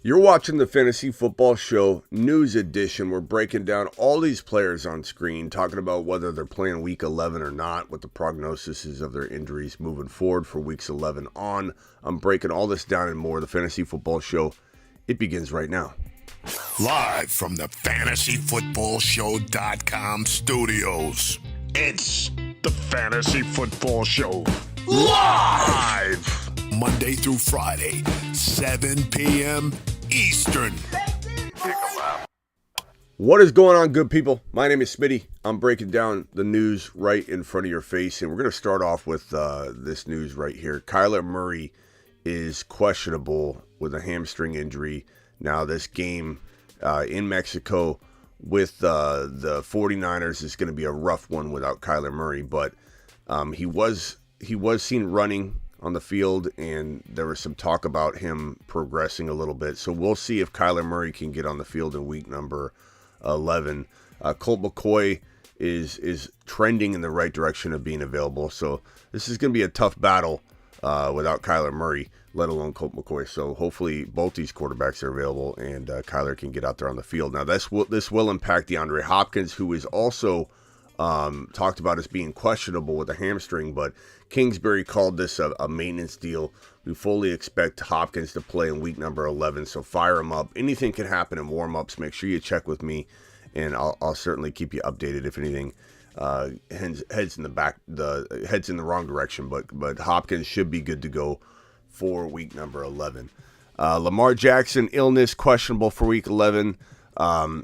You're watching the Fantasy Football Show News Edition. We're breaking down all these players on screen, talking about whether they're playing Week 11 or not, what the prognosis is of their injuries moving forward for Weeks 11 on. I'm breaking all this down and more. The Fantasy Football Show, it begins right now. Live from the FantasyFootballShow.com studios, it's the Fantasy Football Show. Live! Monday through Friday, 7 p.m. Eastern. What is going on, good people? My name is Smitty. I'm breaking down the news right in front of your face, and we're going to start off with this news right here. Kyler Murray is questionable with a hamstring injury. Now, this game in Mexico with the 49ers is going to be a rough one without Kyler Murray, but he was seen running on the field, and there was some talk about him progressing a little bit. So we'll see if Kyler Murray can get on the field in week number 11. Colt McCoy is trending in the right direction of being available. So this is going to be a tough battle without Kyler Murray, let alone Colt McCoy. So hopefully both these quarterbacks are available and Kyler can get out there on the field. Now this will impact DeAndre Hopkins, who is also talked about as being questionable with a hamstring, but Kingsbury called this a maintenance deal. We fully expect Hopkins to play in week number 11, so fire him up. Anything can happen in warm-ups. Make sure you check with me, and I'll certainly keep you updated if anything heads in the wrong direction. But Hopkins should be good to go for week number 11. Lamar Jackson, illness, questionable for week 11.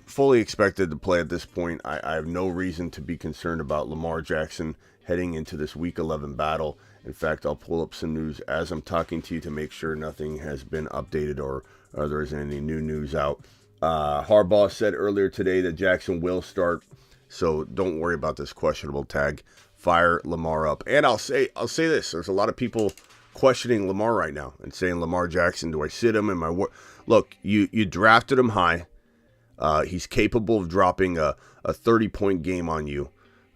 Fully expected to play at this point. I have no reason to be concerned about Lamar Jackson heading into this week 11 battle. In fact, I'll pull up some news as I'm talking to you to make sure nothing has been updated or there isn't any new news out. Harbaugh said earlier today that Jackson will start, so don't worry about this questionable tag. Fire Lamar up. And I'll say this. There's a lot of people questioning Lamar right now and saying, Lamar Jackson, do I sit him in my work? Look, you drafted him high. He's capable of dropping a 30-point game on you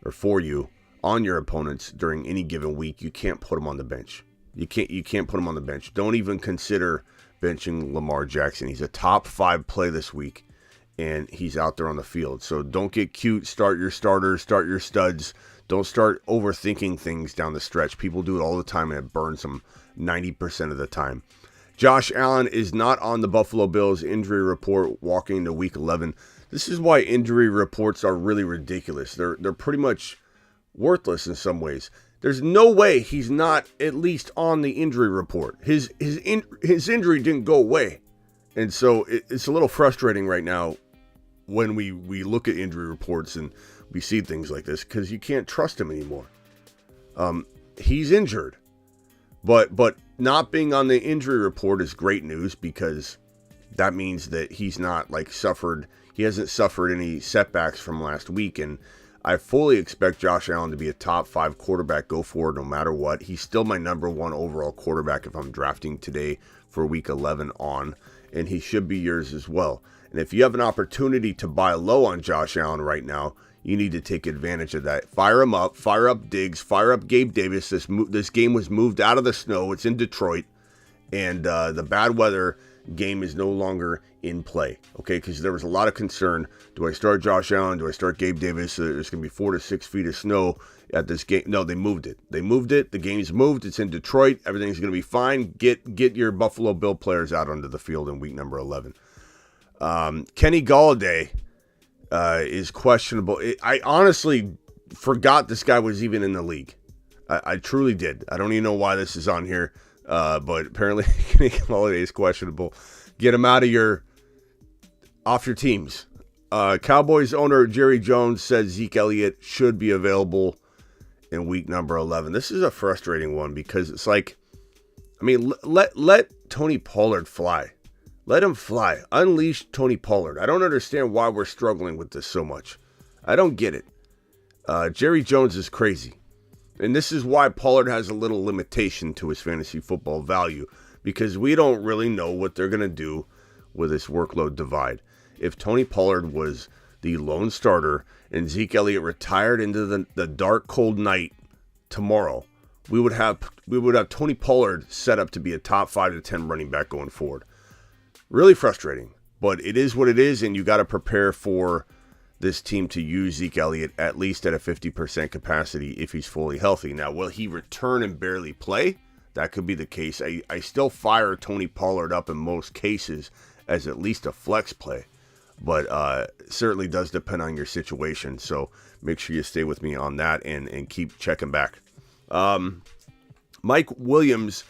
or for you on your opponents during any given week. You can't put him on the bench. You can't put him on the bench. Don't even consider benching Lamar Jackson. He's a top 5 play this week, and he's out there on the field. So don't get cute. Start your starters. Start your studs. Don't start overthinking things down the stretch. People do it all the time, and it burns them 90% of the time. Josh Allen is not on the Buffalo Bills injury report walking into week 11. This is why injury reports are really ridiculous. They're pretty much worthless in some ways. There's no way he's not at least on the injury report. His injury didn't go away. And so it's a little frustrating right now when we look at injury reports and we see things like this because you can't trust him anymore. He's injured. But not being on the injury report is great news because that means that he's not he hasn't suffered any setbacks from last week. And I fully expect Josh Allen to be a top 5 quarterback go forward no matter what. He's still my number 1 overall quarterback if I'm drafting today for week 11 on, and he should be yours as well. And if you have an opportunity to buy low on Josh Allen right now, you need to take advantage of that. Fire him up. Fire up Diggs. Fire up Gabe Davis. This game was moved out of the snow. It's in Detroit. And the bad weather game is no longer in play. Okay, because there was a lot of concern. Do I start Josh Allen? Do I start Gabe Davis? There's going to be 4 to 6 feet of snow at this game. No, they moved it. The game's moved. It's in Detroit. Everything's going to be fine. Get your Buffalo Bill players out onto the field in week number 11. Kenny Golladay is questionable. I honestly forgot this guy was even in the league. I truly did. I don't even know why this is on here, but apparently Kenny Golladay is questionable. Get him off your teams. Cowboys owner Jerry Jones said Zeke Elliott should be available in week number 11. This is a frustrating one because it's like, I mean, let Tony Pollard fly. Let him fly. Unleash Tony Pollard. I don't understand why we're struggling with this so much. I don't get it. Jerry Jones is crazy. And this is why Pollard has a little limitation to his fantasy football value, because we don't really know what they're going to do with this workload divide. If Tony Pollard was the lone starter and Zeke Elliott retired into the dark, cold night tomorrow, we would have Tony Pollard set up to be a top 5 to 10 running back going forward. Really frustrating, but it is what it is, and you got to prepare for this team to use Zeke Elliott at least at a 50% capacity if he's fully healthy. Now, will he return and barely play? That could be the case. I still fire Tony Pollard up in most cases as at least a flex play, but certainly does depend on your situation. So make sure you stay with me on that and keep checking back. Mike Williams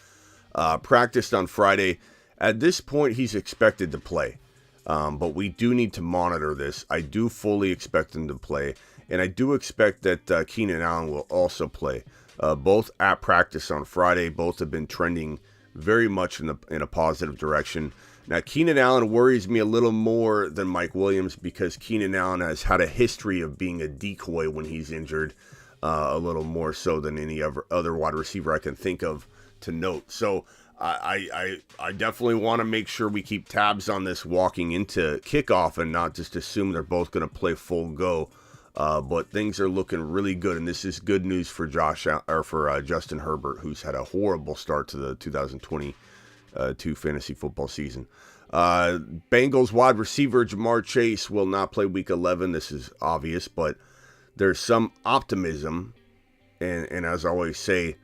practiced on Friday. At this point, he's expected to play. But we do need to monitor this. I do fully expect him to play, and I do expect that Keenan Allen will also play. Both at practice on Friday, both have been trending very much in a positive direction. Now, Keenan Allen worries me a little more than Mike Williams because Keenan Allen has had a history of being a decoy when he's injured, a little more so than any other wide receiver I can think of to note. So I definitely want to make sure we keep tabs on this walking into kickoff and not just assume they're both going to play full go. But things are looking really good, and this is good news for Justin Herbert, who's had a horrible start to the 2022 fantasy football season. Bengals wide receiver Ja'Marr Chase will not play Week 11. This is obvious, but there's some optimism, and as I always say,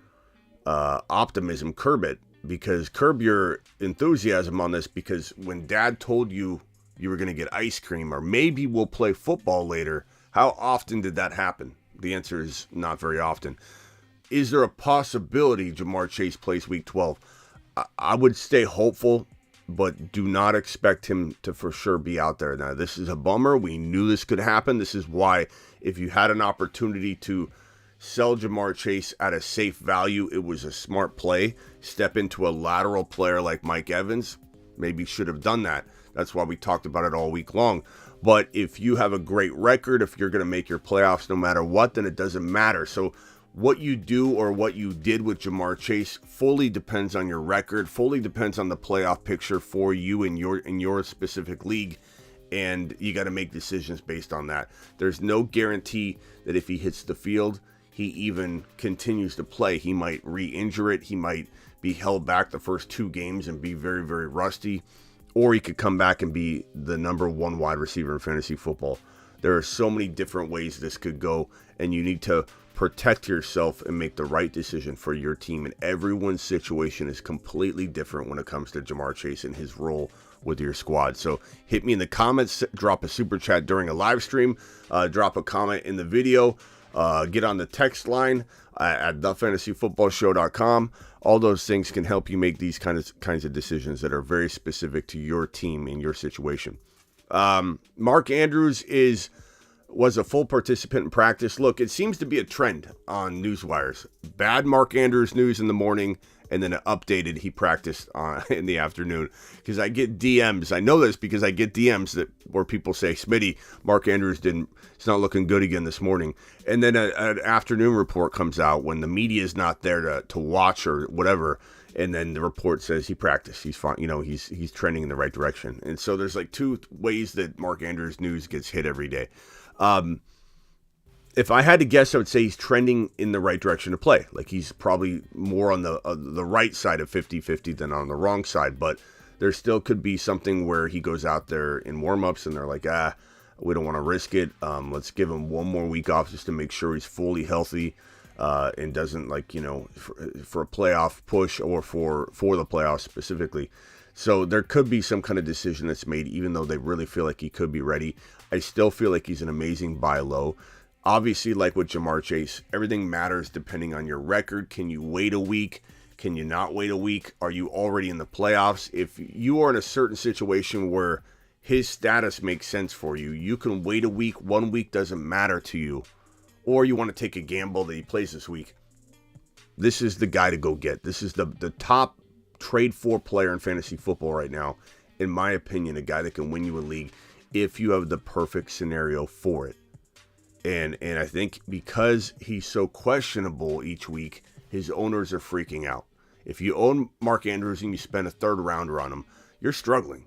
optimism, curb it. Because curb your enthusiasm on this, because when Dad told you were going to get ice cream or maybe we'll play football later, how often did that happen? The answer is not very often. Is there a possibility Ja'Marr Chase plays Week 12? I would stay hopeful, but do not expect him to for sure be out there. Now, this is a bummer. We knew this could happen. This is why if you had an opportunity to sell Ja'Marr Chase at a safe value, it was a smart play. Step into a lateral player like Mike Evans. Maybe should have done that. That's why we talked about it all week long. But if you have a great record, if you're going to make your playoffs no matter what, then it doesn't matter. So what you do or what you did with Ja'Marr Chase fully depends on your record, fully depends on the playoff picture for you in your specific league. And you got to make decisions based on that. There's no guarantee that if he hits the field, he even continues to play. He might re-injure it. He might be held back the first 2 games and be very, very rusty. Or he could come back and be the number 1 wide receiver in fantasy football. There are so many different ways this could go, and you need to protect yourself and make the right decision for your team. And everyone's situation is completely different when it comes to Ja'Marr Chase and his role with your squad. So hit me in the comments, drop a super chat during a live stream, drop a comment in the video. Get on the text line at thefantasyfootballshow.com. All those things can help you make these kinds of decisions that are very specific to your team and your situation. Mark Andrews was a full participant in practice. Look, it seems to be a trend on newswires. Bad Mark Andrews news in the morning, and then updated he practiced in the afternoon. Because I get DMs. I know this because I get DMs where people say, Smitty, Mark Andrews it's not looking good again this morning. And then an afternoon report comes out when the media is not there to watch or whatever. And then the report says he practiced. He's fine. He's trending in the right direction. And so there's like 2 ways that Mark Andrews news gets hit every day. If I had to guess, I would say he's trending in the right direction to play. Like he's probably more on the right side of 50-50 than on the wrong side. But there still could be something where he goes out there in warmups and they're like, we don't want to risk it. Let's give him 1 more week off just to make sure he's fully healthy and doesn't for a playoff push or for the playoffs specifically. So there could be some kind of decision that's made, even though they really feel like he could be ready. I still feel like he's an amazing buy low. Obviously, like with Ja'Marr Chase, everything matters depending on your record. Can you wait a week? Can you not wait a week? Are you already in the playoffs? If you are in a certain situation where his status makes sense for you, you can wait a week. 1 week doesn't matter to you. Or you want to take a gamble that he plays this week. This is the guy to go get. This is the top trade for player in fantasy football right now. In my opinion, a guy that can win you a league if you have the perfect scenario for it. And I think because he's so questionable each week, his owners are freaking out. If you own Mark Andrews and you spend a 3rd rounder on him, you're struggling.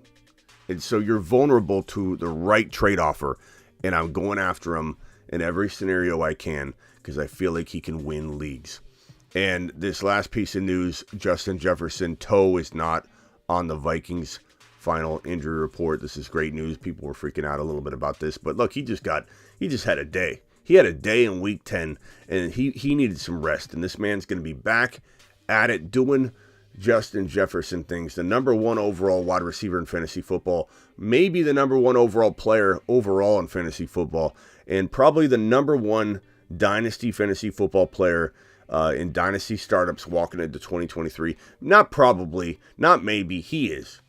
And so you're vulnerable to the right trade offer. And I'm going after him in every scenario I can because I feel like he can win leagues. And this last piece of news, Justin Jefferson, toe is not on the Vikings final injury report. This is great news. People were freaking out a little bit about this, but look, he just had a day. He had a day in week 10, and he needed some rest. And this man's going to be back at it doing Justin Jefferson things. The number 1 overall wide receiver in fantasy football, maybe the number 1 overall player overall in fantasy football, and probably the number 1 dynasty fantasy football player in dynasty startups walking into 2023. Not probably, not maybe, he is.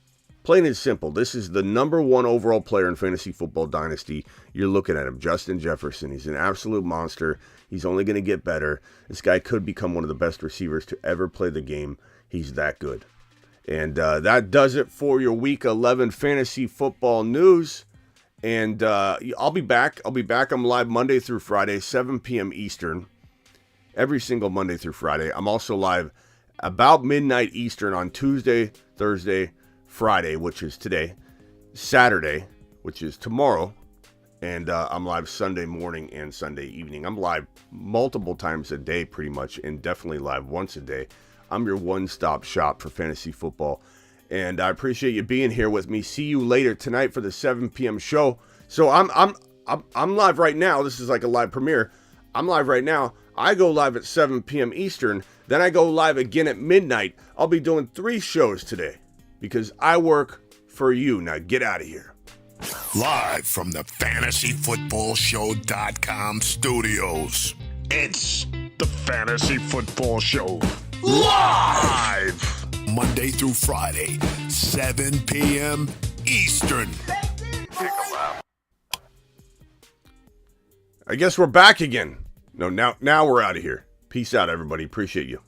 Plain and simple, this is the number 1 overall player in fantasy football dynasty. You're looking at him, Justin Jefferson. He's an absolute monster. He's only going to get better. This guy could become one of the best receivers to ever play the game. He's that good. And that does it for your Week 11 fantasy football news. And I'll be back. I'm live Monday through Friday, 7 p.m. Eastern. Every single Monday through Friday. I'm also live about midnight Eastern on Tuesday, Thursday, Friday, which is today, Saturday, which is tomorrow, and I'm live Sunday morning and Sunday evening. I'm live multiple times a day pretty much, and definitely live once a day. I'm your one-stop shop for fantasy football, and I appreciate you being here with me. See you later tonight for the 7 p.m. show. So I'm live right now. This is like a live premiere. I'm live right now. I go live at 7 p.m. Eastern. Then I go live again at midnight. I'll be doing 3 shows today because I work for you. Now get out of here. Live from the FantasyFootballShow.com studios, it's the Fantasy Football Show. Live! Monday through Friday, 7 p.m. Eastern. I guess we're back again. No, now we're out of here. Peace out, everybody. Appreciate you.